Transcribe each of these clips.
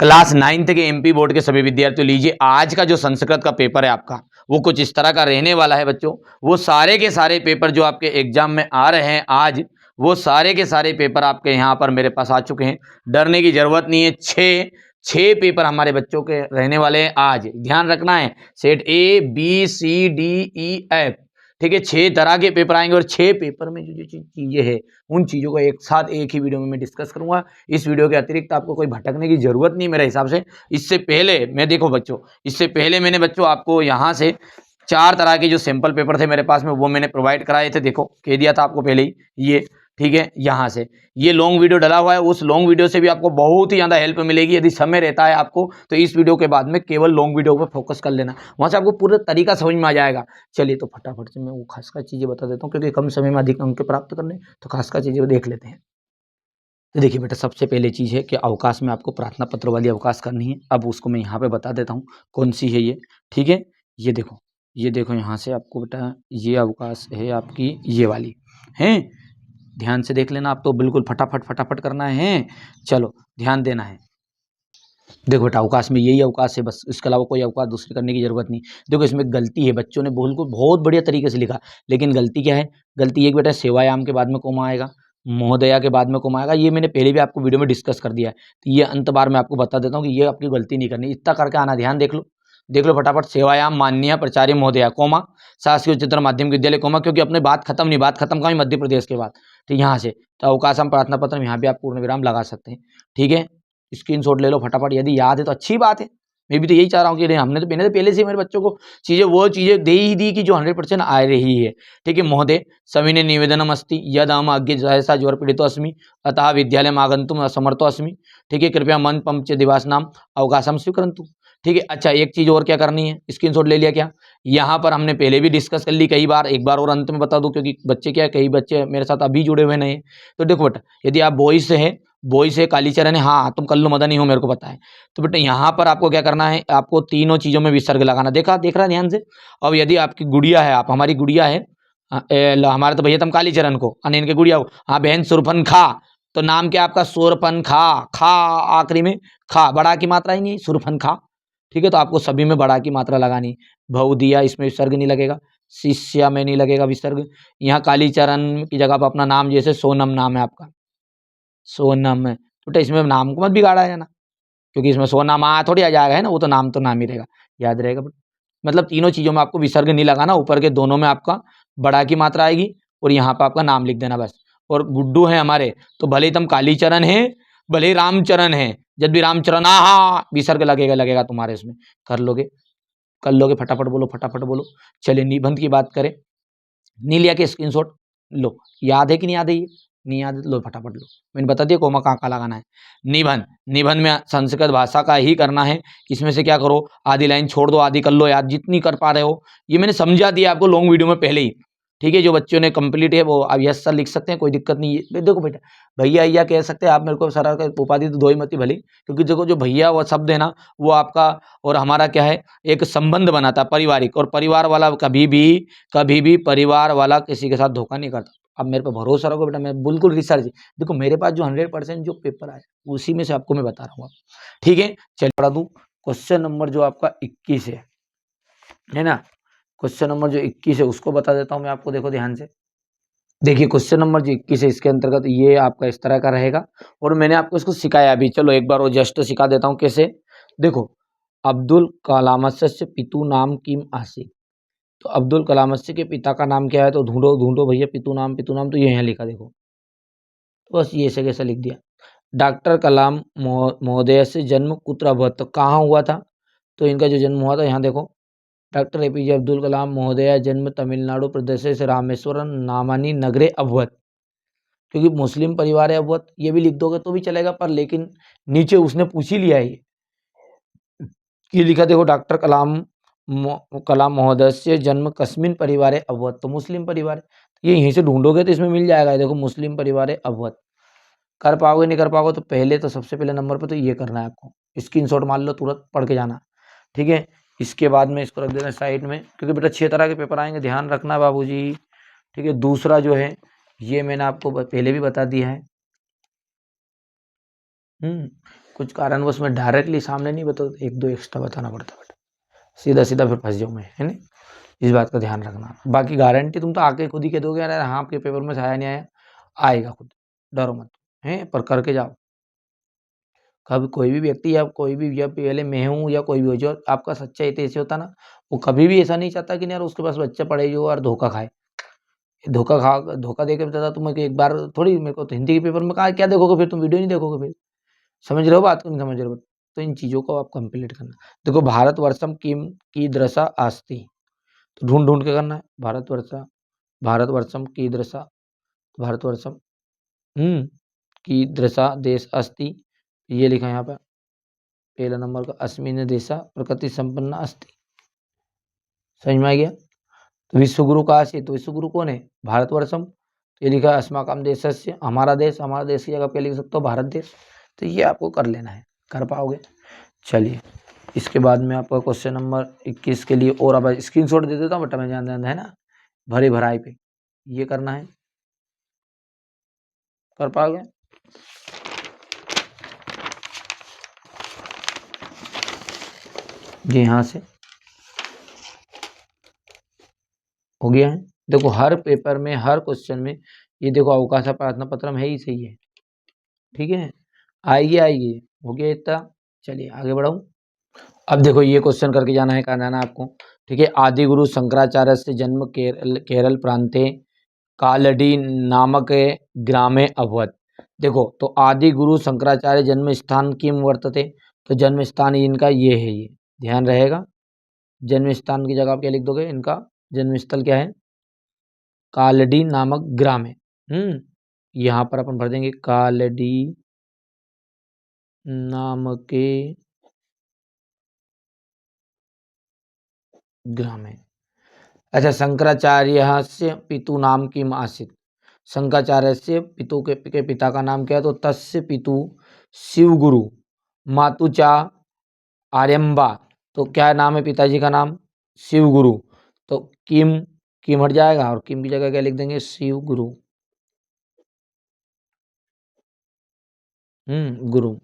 Class 9th के MP board के सभी विद्यार्थियों, लीजिए आज का जो संस्कृत का पेपर है आपका, वो कुछ इस तरह का रहने वाला है बच्चों। वो सारे के सारे पेपर जो आपके एग्जाम में आ रहे हैं आज, वो सारे के सारे पेपर आपके यहाँ पर मेरे पास आ चुके हैं। डरने की जरूरत नहीं है। छह पेपर हमारे बच्चों के रहने वाले हैं आज। ध्यान रखना है, set A B C D E F, ठीक है, 6 तरह के पेपर आएंगे और 6 पेपर में जो जो चीजें हैं उन चीजों को एक साथ एक ही वीडियो में मैं डिस्कस करूंगा। इस वीडियो के अतिरिक्त आपको कोई भटकने की जरूरत नहीं मेरे हिसाब से। इससे पहले मैं, देखो बच्चों, इससे पहले मैंने बच्चों आपको यहाँ से 4 तरह के जो सैंपल पेपर थे मेरे पास में, वो मैंने प्रोवाइड कराए थे। देखो, कह दिया था आपको पहले ही ये, ठीक है। यहाँ से ये लॉन्ग वीडियो डला हुआ है, उस लॉन्ग वीडियो से भी आपको बहुत ही ज़्यादा हेल्प मिलेगी। यदि समय रहता है आपको तो इस वीडियो के बाद में केवल लॉन्ग वीडियो पर फोकस कर लेना, वहाँ से आपको पूरा तरीका समझ में आ जाएगा। चलिए तो फटाफट से मैं वो खास खास चीज़ें बता देता हूँ, क्योंकि कम समय में अधिक अंक प्राप्त करने, तो खास खास चीज़ें देख लेते हैं। तो देखिए बेटा, सबसे पहले चीज़ है कि अवकाश में आपको प्रार्थना पत्र वाली अवकाश करनी है। अब उसको मैं यहाँ पे बता देता हूँ कौन सी है ये, ठीक है। ये देखो यहाँ से आपको बेटा ये अवकाश है आपकी, ये वाली है। ध्यान से देख लेना, आप तो बिल्कुल फटाफट फटाफट करना है। चलो ध्यान देना है। देखो बेटा, अवकाश में यही अवकाश है बस, इसके अलावा कोई अवकाश दूसरे करने की जरूरत नहीं। देखो इसमें गलती है, बच्चों ने बिल्कुल बहुत बढ़िया तरीके से लिखा, लेकिन गलती क्या है? गलती एक बेटा, सेवायाम के बाद में कोमा आएगा, महोदया के बाद में कोमा आएगा। ये मैंने पहले भी आपको वीडियो में डिस्कस कर दिया है, तो ये अंत बार मैं आपको बता देता हूँ कि ये आपकी गलती नहीं करनी। इतना करके आना, ध्यान देख लो फटाफट। सेवायाम माननीय प्राचार्य महोदया कोमा शासकीय उच्चतर माध्यमिक विद्यालय कोमा, क्योंकि अपने बात खत्म नहीं, बात खत्म कहाँ? मध्य प्रदेश के बाद। तो यहाँ से तो अवकाश हम प्रार्थना पत्र में यहाँ भी आप पूर्ण विराम लगा सकते हैं, ठीक है। स्क्रीनशॉट ले लो फटाफट, यदि याद है तो अच्छी बात है। मैं भी तो यही चाह रहा हूँ कि हमने तो पहले से मेरे बच्चों को वो चीज़ें दे ही दी कि जो 100% आ रही है, ठीक है। महोदय सविनय निवेदनम अस्ति यद अहम अज्ञ सहसा ज्वर पीड़ितो अस्मि अतः विद्यालय आगंतुम असमर्थो अस्मि, ठीक है। कृपया मन पंच दिवास नाम अवकाशम स्वीकरन्तु, ठीक है। अच्छा, एक चीज़ और क्या करनी है, स्क्रीनशॉट ले लिया क्या? यहाँ पर हमने पहले भी डिस्कस कर ली कई बार, एक बार और अंत में बता दूं, क्योंकि बच्चे क्या है, कई बच्चे मेरे साथ अभी जुड़े हुए नहीं। तो देखो बेटा, यदि आप बॉयज से है, बॉयज से कालीचरण है, हाँ तुम कल्लू मदन ही हो, मेरे को पता है। तो बेटा यहाँ पर आपको क्या करना है, आपको तीनों चीज़ों में विसर्ग लगाना। देख रहा ध्यान से। अब यदि आपकी गुड़िया है, आप हमारी गुड़िया है, हमारे तो भैया तुम कालीचरण को, इनके गुड़िया हो, हाँ बहन सुरफन खा, तो नाम क्या आपका? सुरफन खा। खा आखिरी में, खा बड़ा की मात्रा ही नहीं, सुरफन खा, ठीक है। तो आपको सभी में बड़ा की मात्रा लगानी। भव दिया, इसमें विसर्ग नहीं लगेगा। शिष्या में नहीं लगेगा विसर्ग। यहाँ कालीचरण की जगह पर अपना नाम, जैसे सोनम नाम है आपका, सोनम है, तो इसमें नाम को मत बिगाड़ा है ना, क्योंकि इसमें सोनम थोड़ी आ जाएगा, है ना, वो तो नाम ही रहेगा, याद रहेगा। बट मतलब तीनों चीज़ों में आपको विसर्ग नहीं लगाना, ऊपर के दोनों में आपका बड़ा की मात्रा आएगी और यहाँ पर आपका नाम लिख देना बस। और गुड्डू है हमारे, तो भले ही तुम कालीचरण है, भले ही रामचरण है, जब भी रामचरण विसर्ग लगेगा तुम्हारे इसमें। कर लोगे, फटाफट बोलो। चलिए निबंध की बात करें, नहीं लिया के स्क्रीनशॉट लो, याद है कि नहीं याद है? ये नहीं याद है तो लो फटाफट लो, मैंने बता दिया कोमा कहाँ लगाना है। निबंध में संस्कृत भाषा का ही करना है। इसमें से क्या करो, आधी लाइन छोड़ दो, आधी कर लो याद, जितनी कर पा रहे हो। ये मैंने समझा दिया आपको लॉन्ग वीडियो में पहले ही, ठीक है। जो बच्चों ने कंप्लीट है वो अब यस सर लिख सकते हैं, कोई दिक्कत नहीं है। देखो बेटा, भैया भैया कह सकते हैं आप, मेरे को सर का उपाधि तो दो ही मत भले, क्योंकि देखो जो भैया वो शब्द है ना, वो आपका और हमारा क्या है, एक संबंध बनाता है पारिवारिक, और परिवार वाला कभी भी परिवार वाला किसी के साथ धोखा नहीं करता। अब मेरे पे भरोसा रखो बेटा, मैं बिल्कुल रिसर्च, देखो मेरे पास जो 100% जो पेपर आया उसी में से आपको मैं बता रहा हूँ, ठीक है। चलिए पढ़ा दूं, क्वेश्चन नंबर जो आपका 21 है ना, क्वेश्चन नंबर जो 21 है उसको बता देता हूँ मैं आपको। देखो ध्यान से, देखिए क्वेश्चन नंबर जो 21 है, इसके अंतर्गत ये आपका इस तरह का रहेगा, और मैंने आपको इसको सिखाया भी। चलो एक बार वो जस्ट सिखा देता हूँ कैसे। देखो, अब्दुल कलामस्य पितु नाम किम आसीत, तो अब्दुल कलामस्य के पिता का नाम क्या है? तो ढूंढो भैया, पितु नाम, तो ये यहाँ लिखा, देखो तो बस ये ऐसे कैसे लिख दिया। डॉक्टर कलाम महोदय से जन्म कुत्र अभवत, तो कहाँ हुआ था? तो इनका जो जन्म हुआ था, यहाँ देखो, डॉक्टर एपीजे अब्दुल कलाम महोदय जन्म तमिलनाडु प्रदेश से रामेश्वरम नामानी नगरे अभवत, क्योंकि मुस्लिम परिवार है अभवत, ये भी लिख दोगे तो भी चलेगा, पर लेकिन नीचे उसने पूछ ही लिया है ये लिखा, देखो डॉक्टर कलाम महोदय से जन्म कस्मिन परिवार है अभवत, तो मुस्लिम परिवार है। ये यहीं से ढूंढोगे तो इसमें मिल जाएगा, देखो मुस्लिम परिवार है अभवत। कर पाओगे नहीं कर पाओगे तो पहले तो सबसे पहले नंबर पर तो ये करना है आपको, स्क्रीनशॉट मार लो, तुरंत पढ़ के जाना, ठीक है। इसके बाद में इसको रख देना साइड में, क्योंकि बेटा 6 तरह के पेपर आएंगे, ध्यान रखना बाबूजी, ठीक है। दूसरा जो है ये मैंने आपको पहले भी बता दिया है, कुछ कारणवश में डायरेक्टली सामने नहीं बता, एक दो एक्स्ट्रा बताना पड़ता बेटा, सीधा सीधा फिर फंस जाऊँ मैं, है ना। इस बात का ध्यान रखना। बाकी गारंटी तुम तो आके खुद ही कह दोगे यार हाँ आपके पेपर में से आया नहीं आया, आएगा खुद, डरो मत, है पर करके जाओ। कभी कोई भी व्यक्ति या कोई भी, या पहले मैं हूँ या कोई भी हो, जो आपका सच्चा हित ऐसे होता ना, वो कभी भी ऐसा नहीं चाहता कि यार उसके पास बच्चा पढ़े जो और धोखा खाए। धोखा दे के बताता तुम्हें कि एक बार थोड़ी, मेरे को तो हिंदी के पेपर में कहा क्या देखोगे फिर, तुम वीडियो नहीं देखोगे फिर, समझ रहे हो बात को, नहीं समझ रहे हो। तो इन चीज़ों को आप कंप्लीट करना। देखो भारतवर्षम की दृशा आस्ति, तो ढूंढ ढूंढ के करना है। भारतवर्षम की दृशा, भारतवर्षम की दृशा देश अस्ति, ये लिखा है यहाँ पे पहला नंबर का, अस्मिन देशा प्रकृति संपन्न अस्ति। समझ में आ गया। तो विश्वगुरु का आशय, तो विश्वगुरु कौन है, भारतवर्षम, तो ये लिखा है अस्माकम देशस्य, हमारा देश, हमारा देश की जगह पे लिख सकते हो भारत देश। तो ये आपको कर लेना है, कर पाओगे। चलिए इसके बाद में आपका क्वेश्चन नंबर 21 के लिए, और अब स्क्रीनशॉट दे देता हूँ बेटा मैं, ध्यान है ना, भरे भराई पे ये करना है, कर पाओगे। जी यहाँ से हो गया है। देखो हर पेपर में, हर क्वेश्चन में ये देखो अवकाश प्रार्थना पत्रम है ही सही है, ठीक है, आइए आइए, हो गया इतना। चलिए आगे बढ़ाऊं। अब देखो ये क्वेश्चन करके जाना है, कहाँ जाना है आपको, ठीक है। आदि गुरु शंकराचार्य से जन्म केरल प्रांते कालडी नामक ग्रामे अभवत। देखो तो आदि गुरु शंकराचार्य जन्म स्थान किम वर्तते, तो जन्म स्थान इनका ये है, ये ध्यान रहेगा। जन्म स्थान की जगह आप क्या लिख दोगे, इनका जन्म स्थल क्या है, कालडी नामक ग्राम है। यहाँ पर अपन भर देंगे कालडी नामक ग्राम है। अच्छा शंकराचार्य से पितु नाम किम आसीत, शंकराचार्य से के पिता का नाम क्या है, तो तस्य पितु शिवगुरु मातुचा आर्यम्बा, तो क्या नाम है पिताजी का नाम, शिवगुरु, तो किम, किम हट जाएगा और किम की जगह क्या लिख देंगे, शिवगुरु। गुरु।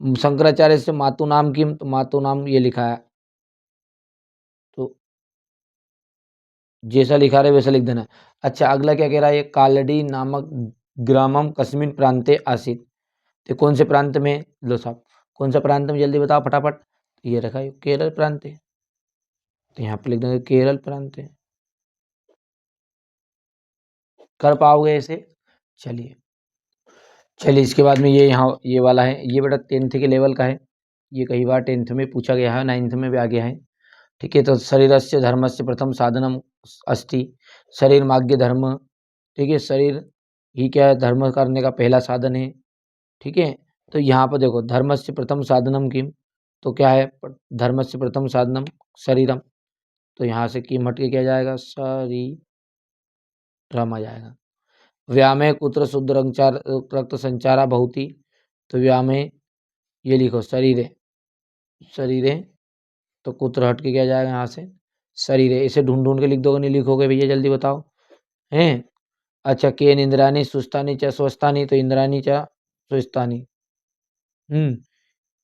शंकराचार्य से मातु नाम किम, तो मातु नाम ये लिखा है, तो जैसा लिखा रहे वैसा लिख देना। अच्छा अगला क्या कह रहा है, ये कालडी नामक ग्रामम कस्मिन प्रांते आसित, तो कौन से प्रांत में, लो साहब कौन सा प्रांत में, जल्दी बताओ फटाफट। ये रखा है केरल प्रांत है, तो यहाँ पे लिख देंगे केरल प्रांत है, कर पाओगे ऐसे। चलिए चलिए इसके बाद में ये यहाँ ये वाला है, ये बेटा 10th के लेवल का है, ये कई बार 10th में पूछा गया है, 9th में भी आ गया है, ठीक है। तो शरीर से धर्म से प्रथम साधनम अस्ति, शरीर मार्ग धर्म, ठीक है, शरीर ही क्या है, धर्म करने का पहला साधन है, ठीक है। तो यहाँ पर देखो धर्म से प्रथम साधनम किम, तो क्या है, धर्म से प्रथम साधनम शरीरम, तो यहाँ से किम हट के क्या जाएगा, शरीरम आ जाएगा। व्यामे कुत्र शुद्ध रक्त संचारा बहुती, तो व्यामे ये लिखो शरीर, शरीर तो कुत्र हट के क्या जाएगा यहाँ से, शरीर, इसे ढूंढ ढूंढ के लिख दोगे, नहीं लिखोगे भैया जल्दी बताओ, हैं। अच्छा केन इंद्रानी सुस्तानी च स्वस्थानी, तो इंद्रानी च स्वस्थानी,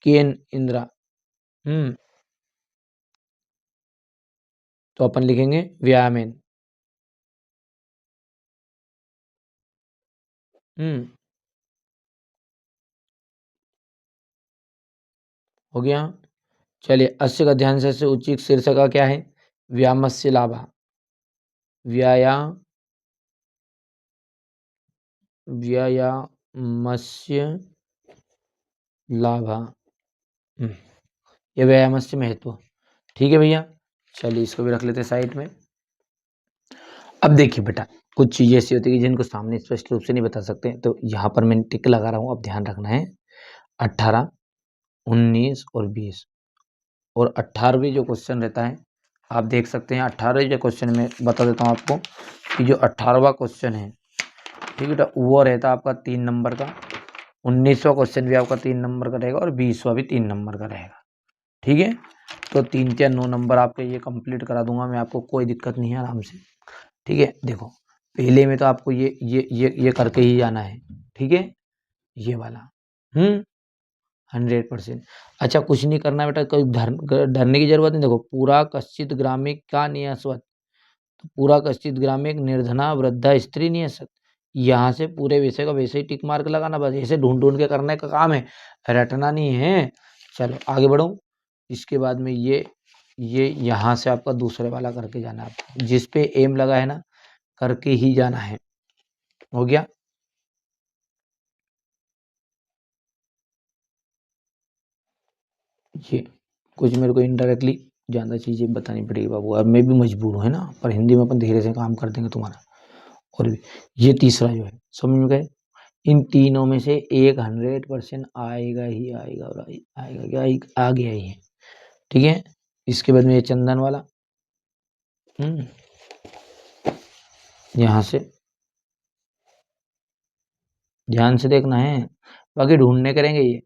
केन इंद्रा, तो अपन लिखेंगे व्यायामेन, हो गया। चलिए अस्य का ध्यान से उचित शीर्षक का क्या है, व्यामस्य लाभा, व्यायाम व्यायामस्य लाभा, ये व्यायामस्य महत्व, ठीक है भैया। चलिए इसको भी रख लेते हैं साइड में। अब देखिए बेटा कुछ चीज़ें ऐसी होती है जिनको सामने स्पष्ट रूप से नहीं बता सकते, तो यहाँ पर मैं टिक लगा रहा हूँ, अब ध्यान रखना है। 18, 19 और 20, और 18वें जो क्वेश्चन रहता है आप देख सकते हैं। 18वें जो क्वेश्चन में बता देता हूँ आपको कि जो 18वां क्वेश्चन है, ठीक है बेटा, वो रहता है आपका 3 नंबर का, 19वां क्वेश्चन भी आपका 3 नंबर का रहेगा, और 20वां भी 3 नंबर का रहेगा, ठीक है। तो 3 या 9 नंबर आपके ये कंप्लीट करा दूंगा मैं आपको, कोई दिक्कत नहीं है, आराम से, ठीक है। देखो पहले में तो आपको ये करके ही जाना है, ठीक है, ये वाला, 100%। अच्छा, कुछ नहीं करना बेटा, कोई डरने की जरूरत नहीं। देखो, पूरा कश्चित ग्रामिक का नियस्वत, तो पूरा कश्चित ग्रामिक निर्धना वृद्धा स्त्री नियसत, यहाँ से पूरे विषय का वैसे ही टिक मार्क लगाना, बस ऐसे ढूंढ ढूंढ के करने का काम है, रटना नहीं है। चलो आगे बढ़ो। इसके बाद में ये यहाँ से आपका दूसरे वाला करके जाना है आपको, जिस पे एम लगा है ना, करके ही जाना है। हो गया। ये कुछ मेरे को इनडायरेक्टली ज़्यादा चीज़ें बतानी पड़ेगी बाबू, अब मैं भी मजबूर हूँ, है ना, पर हिंदी में अपन धीरे से काम कर देंगे तुम्हारा। और भी ये तीसरा जो है, समझ में गए, इन तीनों में से एक 100% आएगा ही आएगा, और आएगा क्या, आ गया ही है। ठीक है। इसके बाद में ये चंदन वाला, यहाँ से ध्यान से देखना है, बाकी ढूंढने करेंगे ये।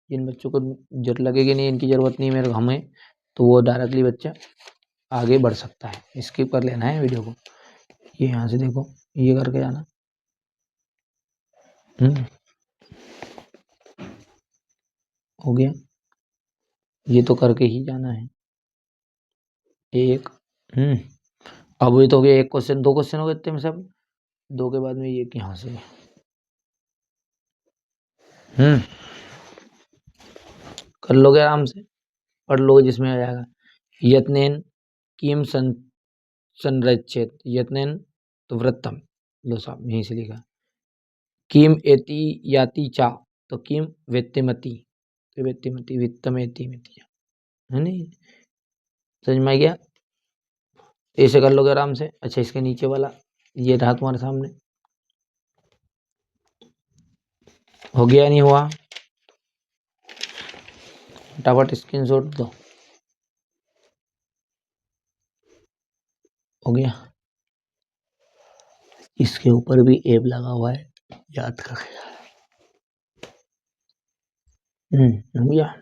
जिन बच्चों को जरूरत लगेगी नहीं, इनकी जरूरत नहीं मेरे हमें, तो वो डायरेक्टली बच्चा आगे बढ़ सकता है, स्किप कर लेना है वीडियो को। ये यहाँ से देखो, ये करके जाना। हो गया। ये तो करके ही जाना है एक। अब ये तो हो गया एक क्वेश्चन, 2 क्वेश्चन हो गए इतने में सब। 2 के बाद में ये यहाँ से कर लोगे आराम से, पढ़ लोगे जिसमें आ जाएगा। यत्नेन किम संरक्षित, यत्नेन तो वृत्तम, लो साहब यहीं से लिखा। किम एति याति चा, तो किम वेत्तिमति, तो वेत्तिमति वित्तम एति मिति, है नहीं, समझ में आ गया। ऐसे कर लोगे आराम से। अच्छा, इसके नीचे वाला ये रहा तुम्हारे सामने, हो गया नहीं हुआ, फटाफट स्क्रीनशॉट दो। हो गया। इसके ऊपर भी एप लगा हुआ है, याद कर। हो गया।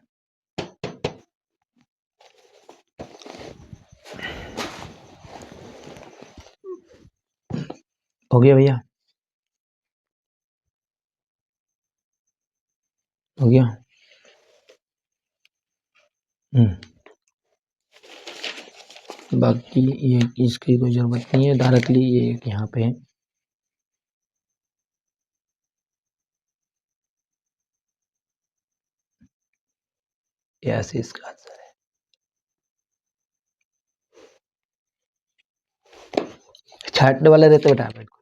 हो गया भैया, हो गया। बाकी ये इसकी कोई जरूरत नहीं है, डायरेक्टली ये यहाँ पे है। ऐसे इसका आंसर है। छाटने वाले रहते बेटा आपको,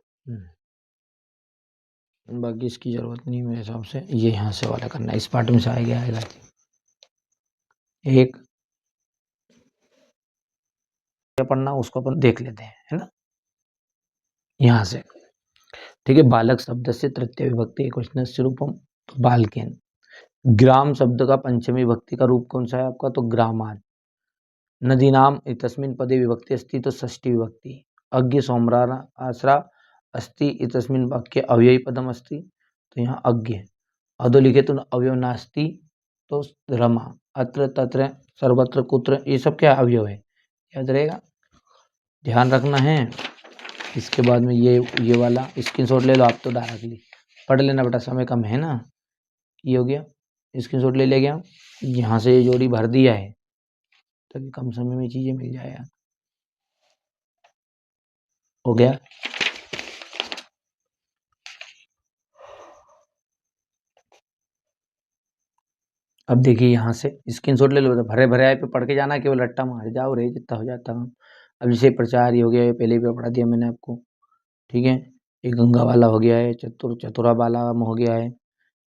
बाकी इसकी जरूरत नहीं मेरे हिसाब से। ये यहाँ से वाला करना है, इस पार्ट में से आएगा एक क्या पढ़ना, उसको अपन देख लेते हैं, है ना, यहाँ से। ठीक है। बालक शब्द से तृतीय विभक्ति क्वेश्चन रूपम, तो बालकेन। ग्राम शब्द का पंचमी विभक्ति का रूप कौन सा है आपका, तो ग्रामान। नदीनाम इतस्मिन् पदे विभक्ति अस्ति, तो षष्ठी विभक्ति। अज्ञ सोमरार आसरा अस्ति इतस्मिन् वाक्ये अव्ययी पदम अस्ति, तो यहाँ अज्ञ। अधोलिखित अवयव नास्ति, तो रमा। अत्र तत्र सर्वत्र कुत्र, ये सब क्या अवयव है, याद रहेगा, ध्यान रखना है। इसके बाद में ये वाला स्क्रीनशॉट ले लो आप, तो डायरेक्टली पढ़ लेना बेटा, समय कम है ना। ये हो गया, स्क्रीनशॉट ले गया, यहाँ से ये जोड़ी भर दिया है, ताकि कम समय में चीजें मिल जाए। हो गया। अब देखिए यहाँ से स्क्रीनशॉट ले लो, तो भरे भरे आए पे पढ़ के जाना, केवल रट्टा मार जाओ रे, जितना हो जाता हम। अब जैसे प्रचार ही हो गया है, पहले भी पढ़ा दिया मैंने आपको। ठीक है। एक गंगा वाला हो गया है, चतुरा वाला हो गया है,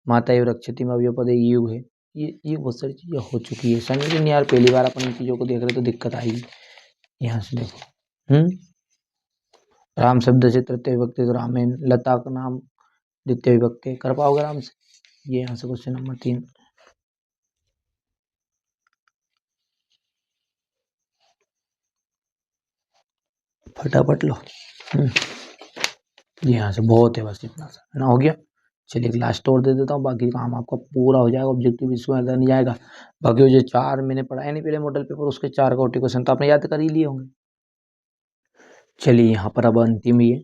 माता एवं रक्षति में अवयव पद युग है। ये बहुत सारी चीजें हो चुकी है, समझ नहीं यार, पहली बार अपन इन चीजों को देख रहे तो दिक्कत आएगी। यहाँ से देखो, राम शब्द से तृतीय विभक्ति, तो रामेन। लता का नाम द्वितीय विभक्ति, कर पाओगे आराम से। ये यहाँ से क्वेश्चन नंबर 3, फटाफट लो। यहाँ से बहुत है, बस इतना सा ना, हो गया। चलिए एक लास्ट और दे देता हूँ, बाकी काम आपका पूरा हो जाएगा, ऑब्जेक्टिव इसमें अंदर नहीं आएगा। बाकी वो जो 4 मैंने पढ़ाए नहीं पहले मॉडल पेपर, उसके 4 का क्वेश्चन तो आपने याद कर ही लिए होंगे। चलिए यहाँ पर अब अंतिम ही है।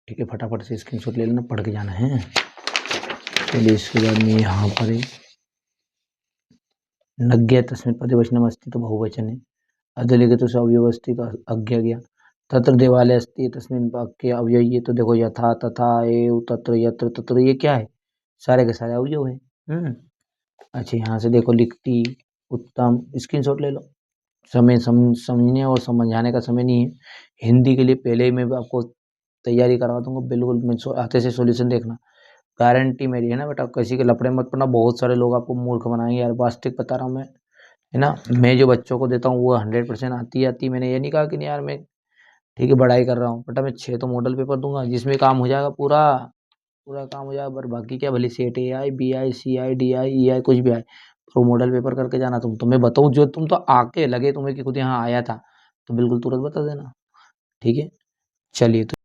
ठीक है, फटाफट से स्क्रीनशॉट ले लेना, पढ़ के जाना है। चलिए इसके बाद में यहाँ पर है, नज्ञ तस्मिन् पदे वचनम् अस्ति तो बहुवचने। अधोलिखितो स अवयव अस्ति तो अज्ञा गया। तत्र देवालय अस्ति तस्मिन् वाक्ये अव्यय, ये तो देखो यथा तथा एव तत्र यत्र तत्र ये क्या है, सारे के सारे अवयव है। अच्छा यहाँ से देखो लिखती उत्तम, स्क्रीनशॉट ले लो। समय समझने और समझाने का समय नहीं है। हिंदी के लिए पहले ही मैं आपको तैयारी करवा दूंगा, बिल्कुल मैं आते से सॉल्यूशन देखना, गारंटी मेरी है ना बेटा, किसी के लफड़े मत पड़ना। बहुत सारे लोग आपको मूर्ख बनाएंगे यार, वास्तविक बता रहा हूँ मैं, है ना। मैं जो बच्चों को देता हूँ वो 100% आती। मैंने ये नहीं कहा कि नहीं यार मैं ठीक है बढ़ाई कर रहा हूँ बेटा, मैं 6 तो मॉडल पेपर दूंगा जिसमें काम हो जाएगा, पूरा पूरा काम हो जाएगा। पर बाकी क्या, भले set AI BI CI DI EI कुछ भी आए, पर वो मॉडल पेपर करके जाना। तुम्हें बताऊँ जो तुम तो आके लगे तुम्हें कि खुद यहाँ आया था, तो बिल्कुल तुरंत बता देना, ठीक है। चलिए तो